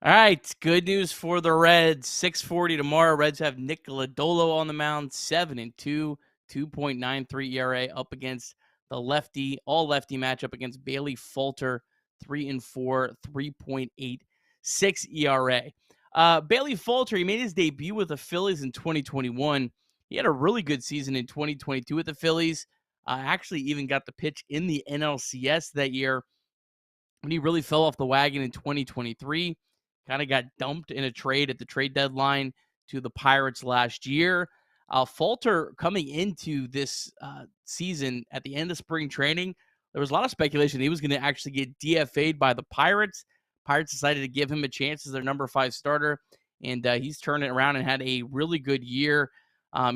All right, good news for the Reds. 6:40 tomorrow. Reds have Nick Lodolo on the mound, 7-2, 2.93 ERA up against the all-lefty matchup against Bailey Falter, 3-4, 3.86 ERA. Bailey Falter, he made his debut with the Phillies in 2021. He had a really good season in 2022 with the Phillies. Actually even got the pitch in the NLCS that year. When he really fell off the wagon in 2023, kind of got dumped in a trade at the trade deadline to the Pirates last year. Falter coming into this season at the end of spring training, there was a lot of speculation he was going to actually get DFA'd by the Pirates. Pirates decided to give him a chance as their number 5 starter, and he's turned it around and had a really good year.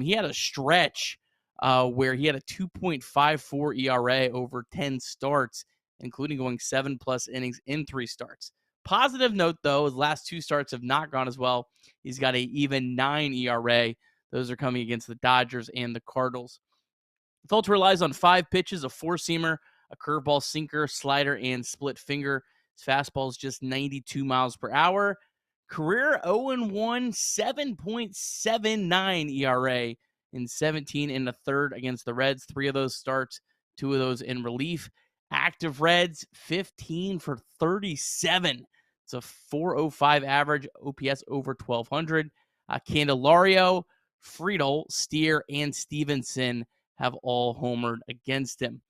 He had a stretch where he had a 2.54 ERA over 10 starts, including going 7+ innings in 3 starts. Positive note, though, his last 2 starts have not gone as well. He's got an even 9 ERA. Those are coming against the Dodgers and the Cardinals. Falter relies on 5 pitches, a 4-seamer, a curveball, sinker, slider, and split finger. His fastball is just 92 miles per hour. Career 0-1, 7.79 ERA in 17 in the third against the Reds. 3 of those starts, 2 of those in relief. Active Reds, 15 for 37. It's a 4.05 average, OPS over 1,200. Candelario, Friedl, Stier, and Stevenson have all homered against him.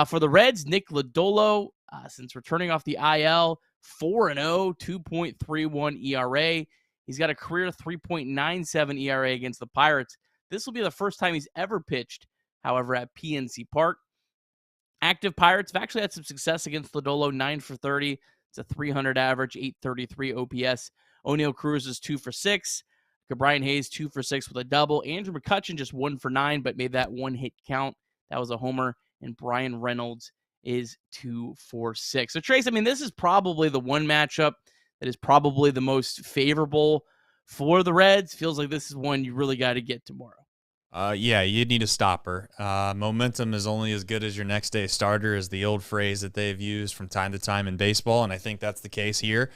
For the Reds, Nick Lodolo, since returning off the IL, 4-0, 2.31 ERA. He's got a career 3.97 ERA against the Pirates. This will be the first time he's ever pitched, however, at PNC Park. Active Pirates have actually had some success against Lodolo, 9 for 30. It's a 300 average, 833 OPS. O'Neill Cruz is 2 for 6. Brian Hayes, 2 for 6 with a double. Andrew McCutchen just 1 for 9, but made that one hit count. That was a homer. And Brian Reynolds is 2 for 6. So, Trace, I mean, this is probably the one matchup that is probably the most favorable for the Reds. Feels like this is one you really got to get tomorrow. Yeah, you need a stopper. Momentum is only as good as your next day starter is the old phrase that they've used from time to time in baseball, and I think that's the case here.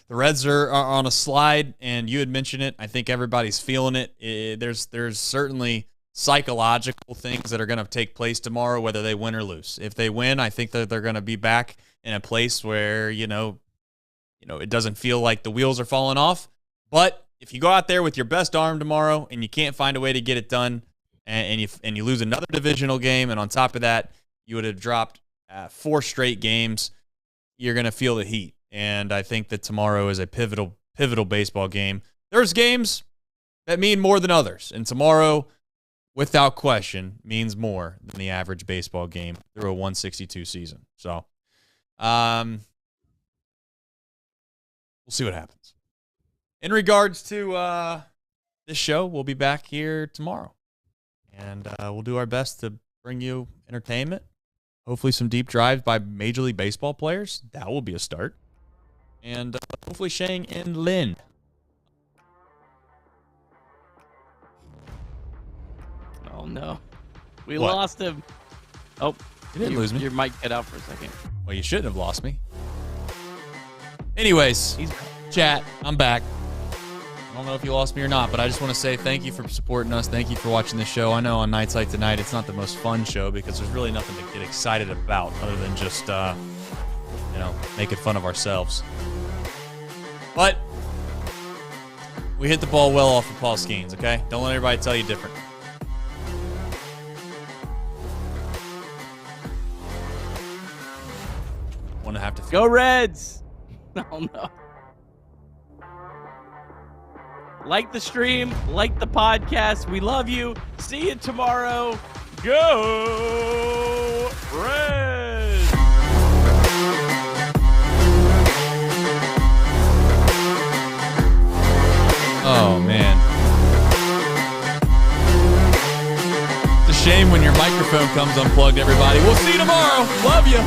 The Reds are on a slide, and you had mentioned it. I think everybody's feeling it. There's certainly psychological things that are going to take place tomorrow, whether they win or lose. If they win, I think that they're going to be back in a place where, it doesn't feel like the wheels are falling off. But if you go out there with your best arm tomorrow and you can't find a way to get it done, and you lose another divisional game, and on top of that, you would have dropped 4 straight games, you're going to feel the heat. And I think that tomorrow is a pivotal baseball game. There's games that mean more than others, and tomorrow, without question, means more than the average baseball game through a 162 season. So, we'll see what happens. In regards to this show, we'll be back here tomorrow. And we'll do our best to bring you entertainment. Hopefully some deep drives by Major League Baseball players. That will be a start. And hopefully Shang and Lynn. Oh, no. We What? lost him. Oh, You didn't lose me. Your mic cut out for a second. Well, you shouldn't have lost me. Anyways, chat, I'm back. I don't know if you lost me or not, but I just want to say thank you for supporting us. Thank you for watching the show. I know on nights like tonight, it's not the most fun show because there's really nothing to get excited about other than just, making fun of ourselves. But we hit the ball well off of Paul Skenes, okay? Don't let anybody tell you different. Want to have to Go Reds! Oh, no. Like the stream, like the podcast. We love you. See you tomorrow. Go Reds! Oh, man. It's a shame when your microphone comes unplugged, everybody. We'll see you tomorrow. Love you.